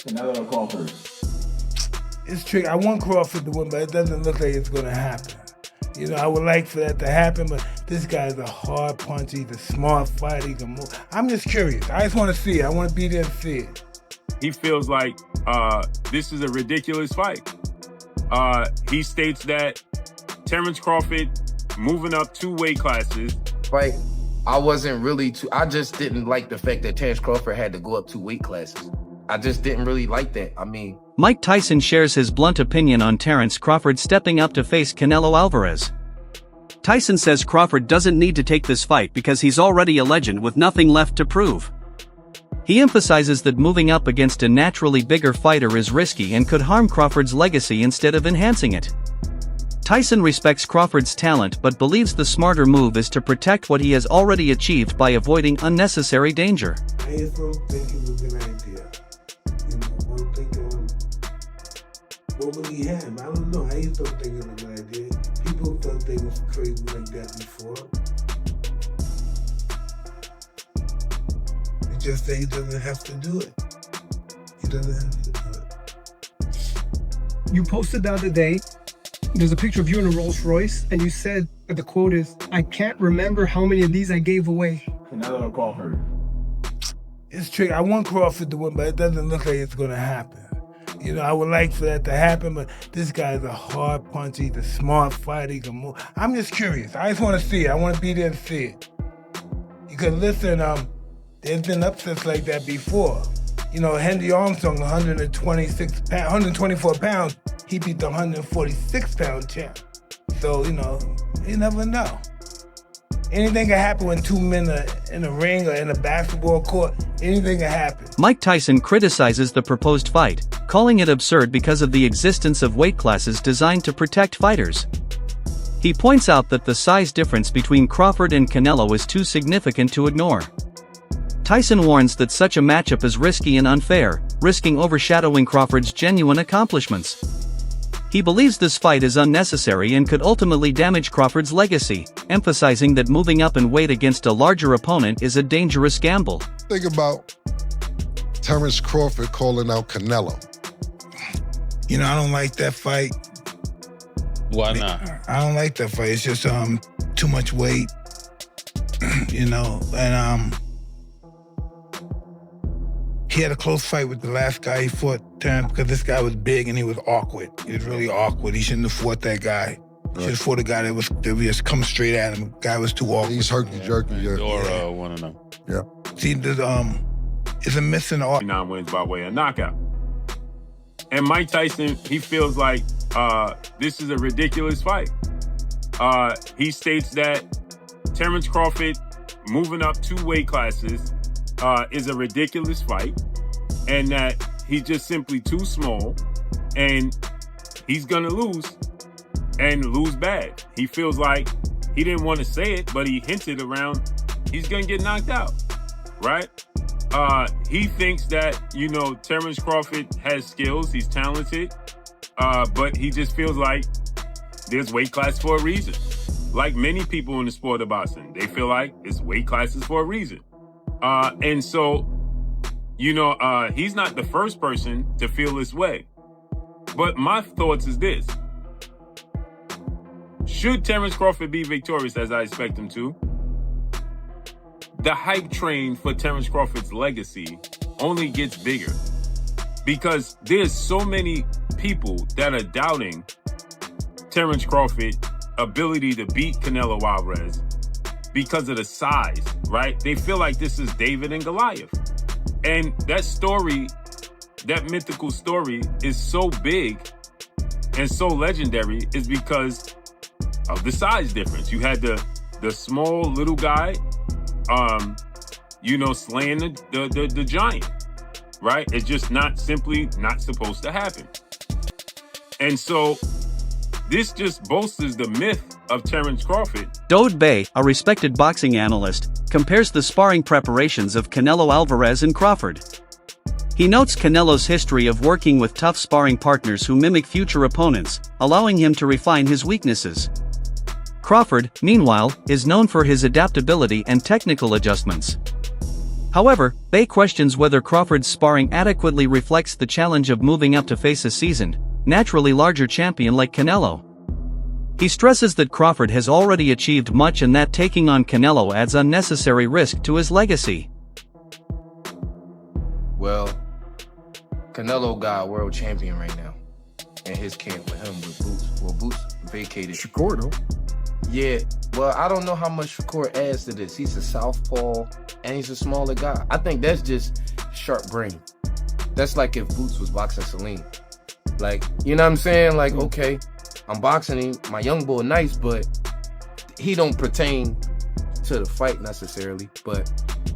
Canelo Crawford. It's tricky. I want Crawford to win, but it doesn't look like it's going to happen. You know, I would like for that to happen, but this guy's a hard puncher. He's a smart fighter. He can move. I'm just curious. I just want to see it. I want to be there and see it. He feels like this is a ridiculous fight. He states that Terence Crawford moving up 2 weight classes. Right. I wasn't really I just didn't like the fact that Terence Crawford had to go up 2 weight classes. I just didn't really like that. I mean, Mike Tyson shares his blunt opinion on Terence Crawford stepping up to face Canelo Alvarez. Tyson says Crawford doesn't need to take this fight because he's already a legend with nothing left to prove. He emphasizes that moving up against a naturally bigger fighter is risky and could harm Crawford's legacy instead of enhancing it. Tyson respects Crawford's talent but believes the smarter move is to protect what he has already achieved by avoiding unnecessary danger. I just don't think it was a good idea. You know, I'm thinking, what would he have? I don't know. I just don't think it was a good idea. People thought they was crazy like that before. It's just that he doesn't have to do it. He doesn't have to do it. You posted the other day, there's a picture of you in a Rolls Royce, and you said that the quote is, "I can't remember how many of these I gave away." Canelo Crawford. It's tricky. I want Crawford to win, but it doesn't look like it's going to happen. You know, I would like for that to happen, but this guy's a hard puncher. He's a smart fighter. He can move. I'm just curious. I just want to see it. I want to be there and see it. Because listen, there's been upsets like that before. You know, Henry Armstrong, 124 pounds, he beat the 146-pound champ. So, you know, you never know. Anything can happen when 2 men are in a ring or in a basketball court. Anything can happen. Mike Tyson criticizes the proposed fight, calling it absurd because of the existence of weight classes designed to protect fighters. He points out that the size difference between Crawford and Canelo is too significant to ignore. Tyson warns that such a matchup is risky and unfair, risking overshadowing Crawford's genuine accomplishments. He believes this fight is unnecessary and could ultimately damage Crawford's legacy, emphasizing that moving up in weight against a larger opponent is a dangerous gamble. Think about Terence Crawford calling out Canelo. You know, I don't like that fight. Why not? I don't like that fight. It's just too much weight. You know, and he had a close fight with the last guy he fought, Terence, because this guy was big and he was awkward. He was really awkward. He shouldn't have fought that guy. He should have fought a guy that was just coming straight at him. The guy was too awkward. He's herky-jerky, yeah. Or want to know. Yeah. See, there's it's a missing 9 wins by way of knockout. And Mike Tyson, he feels like this is a ridiculous fight. He states that Terence Crawford moving up 2 weight classes is a ridiculous fight, and that he's just simply too small, and he's gonna lose, and lose bad. He feels like he didn't want to say it, but he hinted around he's gonna get knocked out, right? He thinks that, you know, Terence Crawford has skills, he's talented, but he just feels like there's weight class for a reason. Like many people in the sport of boxing, they feel like it's weight classes for a reason. And so, you know, he's not the first person to feel this way. But my thoughts is this. Should Terence Crawford be victorious, as I expect him to, the hype train for Terence Crawford's legacy only gets bigger. Because there's so many people that are doubting Terence Crawford's ability to beat Canelo Alvarez because of the size, right? They feel like this is David and Goliath. And that story, that mythical story, is so big and so legendary is because of the size difference. You had the small little guy, you know, slaying the giant, right? It's just not supposed to happen. And so this just bolsters the myth of Terence Crawford. Dode Bay, a respected boxing analyst, compares the sparring preparations of Canelo Alvarez and Crawford. He notes Canelo's history of working with tough sparring partners who mimic future opponents, allowing him to refine his weaknesses. Crawford, meanwhile, is known for his adaptability and technical adjustments. However, Bay questions whether Crawford's sparring adequately reflects the challenge of moving up to face a seasoned, naturally larger champion like Canelo. He stresses that Crawford has already achieved much and that taking on Canelo adds unnecessary risk to his legacy. Well, Canelo got a world champion right now. In his camp with him with Boots. Well, Boots vacated. Shakur, though. Yeah, well, I don't know how much Shakur adds to this. He's a southpaw, and he's a smaller guy. I think that's just sharp brain. That's like if Boots was boxing Celine. Like, you know what I'm saying? Like, okay, I'm boxing him. My young boy nice, but he don't pertain to the fight necessarily. But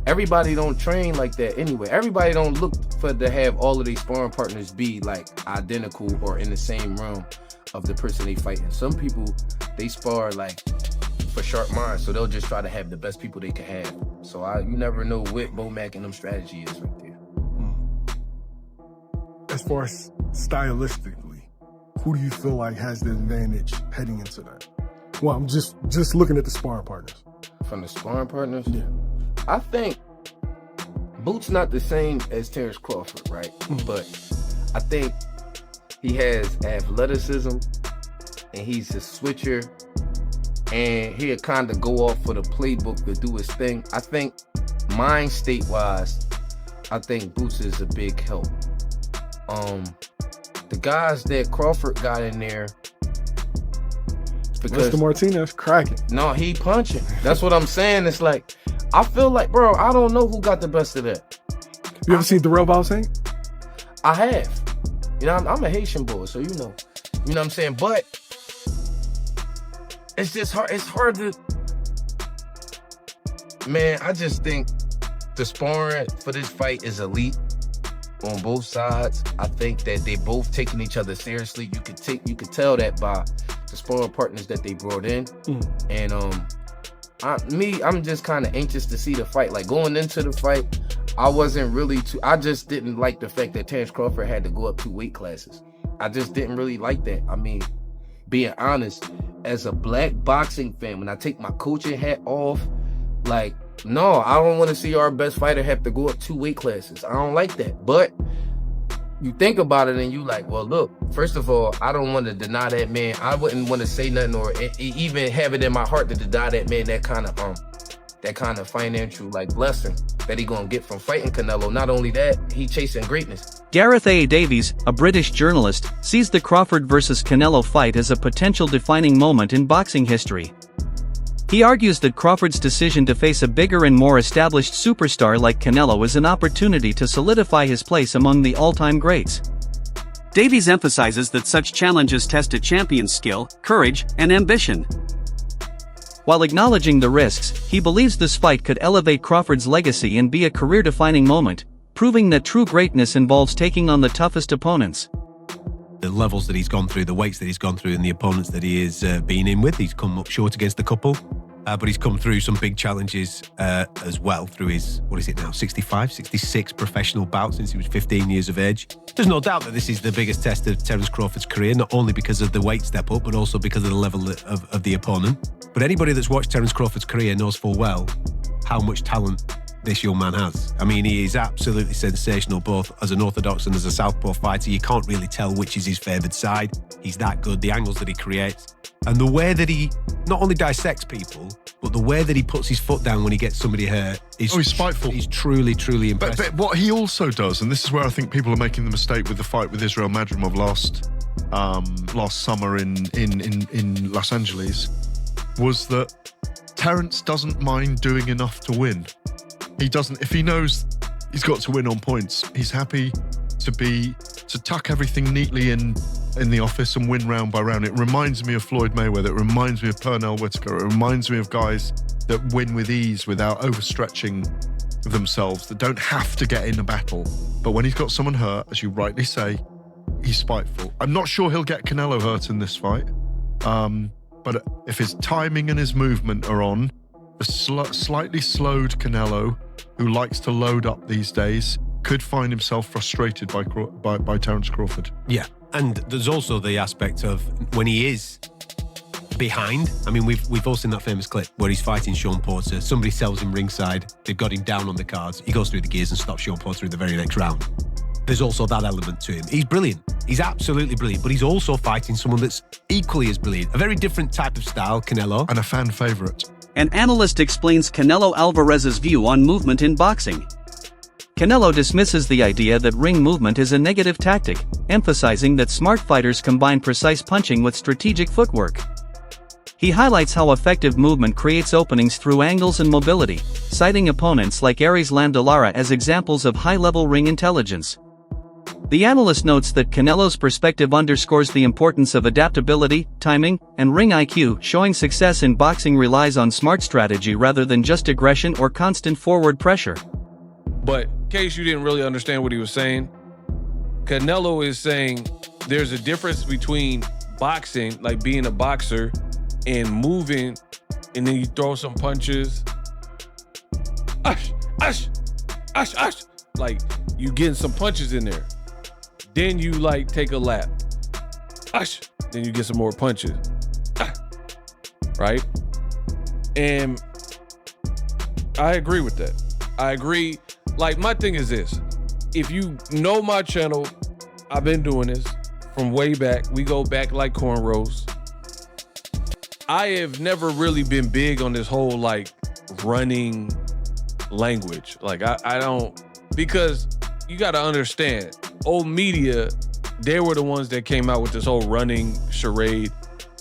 everybody don't train like that anyway. Everybody don't look for to have all of these sparring partners be like identical or in the same realm of the person they fighting. Some people, they spar like for sharp minds, so they'll just try to have the best people they can have. So you never know what Bomac and them strategy is right there. As far as stylistically, who do you feel like has the advantage heading into that? Well, I'm just looking at the sparring partners. From the sparring partners? Yeah. I think Boots not the same as Terence Crawford, right? But I think he has athleticism and he's a switcher and he'll kind of go off for the playbook to do his thing. I think mind state wise, I think Boots is a big help. The guys that Crawford got in there, because Mr. Martinez cracking. No, he punching. That's what I'm saying. It's like, I feel like, bro, I don't know who got the best of that. You ever seen Darrell Bossing? I have. You know, I'm a Haitian boy, so you know what I'm saying? But it's just hard. It's hard to, man, I just think the sparring for this fight is elite on both sides. I think that they both taking each other seriously. You could tell that by the sparring partners that they brought in. And I'm just kind of anxious to see the fight. Like going into the fight, I just didn't like the fact that Terence Crawford had to go up 2 weight classes. I just didn't really like that. I mean, being honest, as a black boxing fan, when I take my coaching hat off, like, no, I don't want to see our best fighter have to go up 2 weight classes. I don't like that. But you think about it and you like, well, look, first of all, I don't want to deny that man. I wouldn't want to say nothing or even have it in my heart to deny that man that kind of financial like blessing that he gonna get from fighting Canelo. Not only that, he chasing greatness. Gareth A. Davies, a British journalist, sees the Crawford vs. Canelo fight as a potential defining moment in boxing history. He argues that Crawford's decision to face a bigger and more established superstar like Canelo is an opportunity to solidify his place among the all-time greats. Davies emphasizes that such challenges test a champion's skill, courage, and ambition. While acknowledging the risks, he believes this fight could elevate Crawford's legacy and be a career-defining moment, proving that true greatness involves taking on the toughest opponents. The levels that he's gone through, the weights that he's gone through, and the opponents that he is been in with, he's come up short against a couple, but he's come through some big challenges as well through his, 65, 66 professional bouts since he was 15 years of age. There's no doubt that this is the biggest test of Terence Crawford's career, not only because of the weight step up, but also because of the level of the opponent. But anybody that's watched Terence Crawford's career knows full well how much talent this young man has. I mean, he is absolutely sensational, both as an orthodox and as a southpaw fighter. You can't really tell which is his favoured side. He's that good, the angles that he creates. And the way that he not only dissects people, but the way that he puts his foot down when he gets somebody hurt is he's spiteful. He's truly, truly impressive. But what he also does, and this is where I think people are making the mistake with the fight with Israel Madrimov last summer in Los Angeles, was that Terence doesn't mind doing enough to win. He doesn't, if he knows he's got to win on points, he's happy to tuck everything neatly in the office and win round by round. It reminds me of Floyd Mayweather. It reminds me of Pernell Whitaker. It reminds me of guys that win with ease without overstretching themselves, that don't have to get in a battle. But when he's got someone hurt, as you rightly say, he's spiteful. I'm not sure he'll get Canelo hurt in this fight. But if his timing and his movement are on, the slightly slowed Canelo, who likes to load up these days, could find himself frustrated by Terence Crawford. Yeah, and there's also the aspect of when he is behind. I mean, we've all seen that famous clip where he's fighting Sean Porter. Somebody sells him ringside. They've got him down on the cards. He goes through the gears and stops Sean Porter in the very next round. There's also that element to him. He's brilliant. He's absolutely brilliant, but he's also fighting someone that's equally as brilliant. A very different type of style, Canelo. And a fan favourite. An analyst explains Canelo Alvarez's view on movement in boxing. Canelo dismisses the idea that ring movement is a negative tactic, emphasizing that smart fighters combine precise punching with strategic footwork. He highlights how effective movement creates openings through angles and mobility, citing opponents like Aries Lamdalara as examples of high-level ring intelligence. The analyst notes that Canelo's perspective underscores the importance of adaptability, timing, and ring IQ, showing success in boxing relies on smart strategy rather than just aggression or constant forward pressure. But in case you didn't really understand what he was saying, Canelo is saying there's a difference between boxing, like being a boxer, and moving, and then you throw some punches. Ush, ush, ush, ush. Like, you getting some punches in there. Then you, like, take a lap. Ush. Then you get some more punches. Ah. Right? And I agree with that. I agree. Like, my thing is this. If you know my channel, I've been doing this from way back. We go back like cornrows. I have never really been big on this whole, like, running language. Like, I don't, because you got to understand, old media, they were the ones that came out with this whole running charade.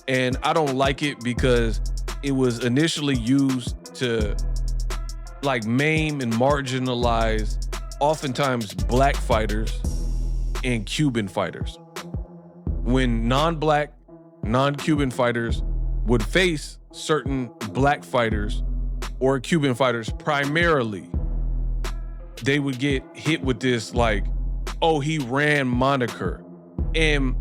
And I don't like it because it was initially used to, like, maim and marginalize oftentimes black fighters and Cuban fighters. When non-black, non-Cuban fighters would face certain black fighters or Cuban fighters primarily, they would get hit with this, like, oh, he ran moniker. And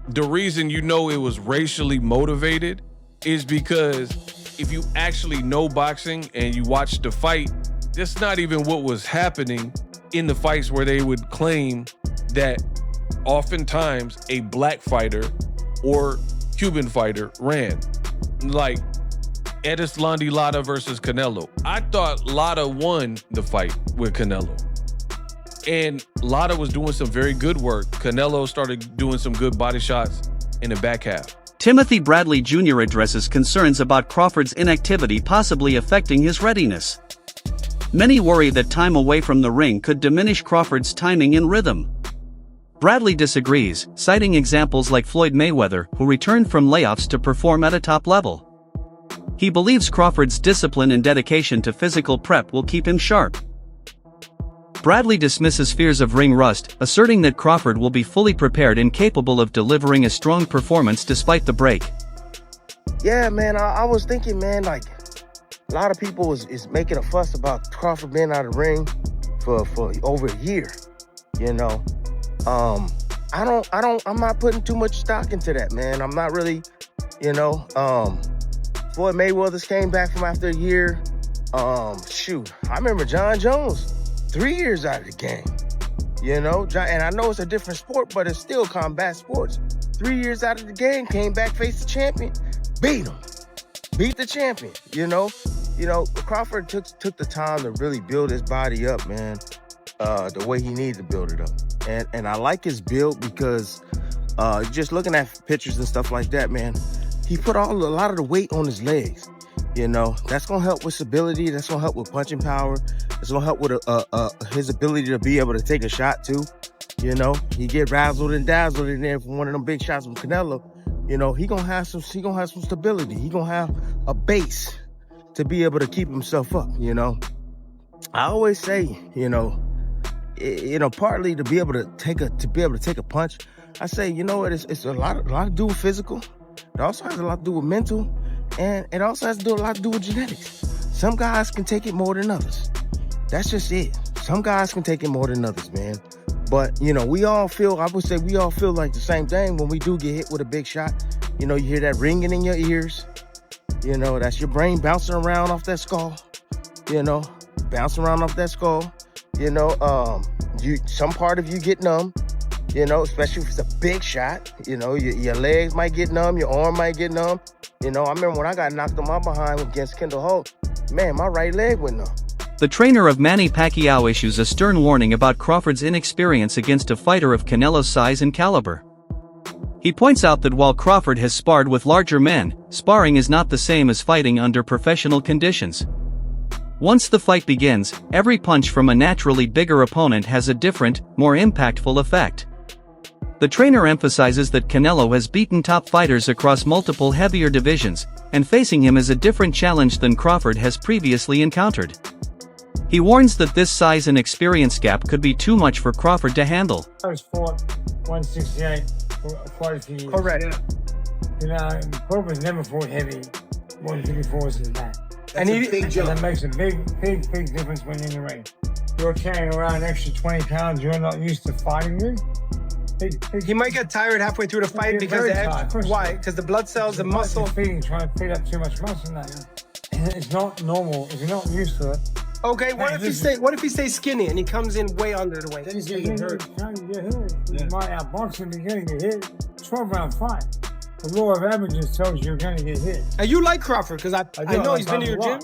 the reason you know it was racially motivated is because if you actually know boxing and you watch the fight, that's not even what was happening in the fights where they would claim that oftentimes a black fighter or Cuban fighter ran. Like Edis Lara versus Canelo. I thought Lara won the fight with Canelo. And Lara was doing some very good work. Canelo started doing some good body shots in the back half. Timothy Bradley Jr. addresses concerns about Crawford's inactivity possibly affecting his readiness. Many worry that time away from the ring could diminish Crawford's timing and rhythm. Bradley disagrees, citing examples like Floyd Mayweather, who returned from layoffs to perform at a top level. He believes Crawford's discipline and dedication to physical prep will keep him sharp. Bradley dismisses fears of ring rust, asserting that Crawford will be fully prepared and capable of delivering a strong performance despite the break. Yeah, man, I was thinking, man, like, a lot of people is making a fuss about Crawford being out of the ring for over a year, you know. I'm not putting too much stock into that, man. I'm not really, you know, Floyd Mayweather's came back from after a year. Shoot, I remember John Jones, 3 years out of the game, you know, and I know it's a different sport, but it's still combat sports. 3 years out of the game, came back, faced the champion, beat him, beat the champion, you know. Crawford took the time to really build his body up, man, the way he needed to build it up. And I like his build because just looking at pictures and stuff like that, man, he put a lot of the weight on his legs. You know, that's going to help with stability. That's going to help with punching power. It's going to help with his ability to be able to take a shot too. You know, he get razzled and dazzled in there for one of them big shots from Canelo. You know, he gonna have some stability. He gonna have a base to be able to keep himself up. You know, I always say, partly to be able to take a punch. I say, it's a lot to do with physical. It also has a lot to do with mental, and it also has a lot to do with genetics. Some guys can take it more than others. That's just it. Some guys can take it more than others, man. But, I would say we all feel like the same thing when we do get hit with a big shot. You hear that ringing in your ears. That's your brain bouncing around off that skull. Bouncing around off that skull. Some part of you get numb. you know, especially if it's a big shot. You know, your legs might get numb, your arm might get numb. You know, I remember when I got knocked on my behind against Kendall Holt, man, my right leg went numb. The trainer of Manny Pacquiao issues a stern warning about Crawford's inexperience against a fighter of Canelo's size and caliber. He points out that while Crawford has sparred with larger men, sparring is not the same as fighting under professional conditions. Once the fight begins, every punch from a naturally bigger opponent has a different, more impactful effect. The trainer emphasizes that Canelo has beaten top fighters across multiple heavier divisions, and facing him is a different challenge than Crawford has previously encountered. He warns that this size and experience gap could be too much for Crawford to handle. I was fought 168 for quite a few years. Correct. You know, Crawford's never fought heavy 154s than that. And he Big jump. That makes a big difference when you're in the ring. You're carrying around an extra 20 pounds you're not used to fighting with. He might get tired halfway through the fight because why? Because the blood cells, the muscle. Trying to feed up too much muscle now. It's not normal if you're not used to it. Okay, what if he stays skinny and he comes in way under the weight? Then he's gonna get hurt. You might outbox him, you're gonna get hit. 12-round fight. The law of averages tells you you're gonna get hit. And you like Crawford because I know he's been to your gym.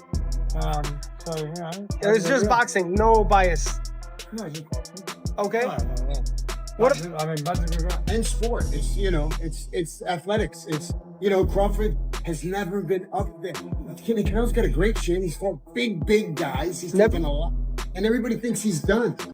So you know. It's just boxing, no bias. No, it's just boxing. Okay. No. What? And sport. It's it's athletics. It's Crawford has never been up there. Canelo's got a great chin. He's fought big guys. He's taken a lot, and everybody thinks he's done.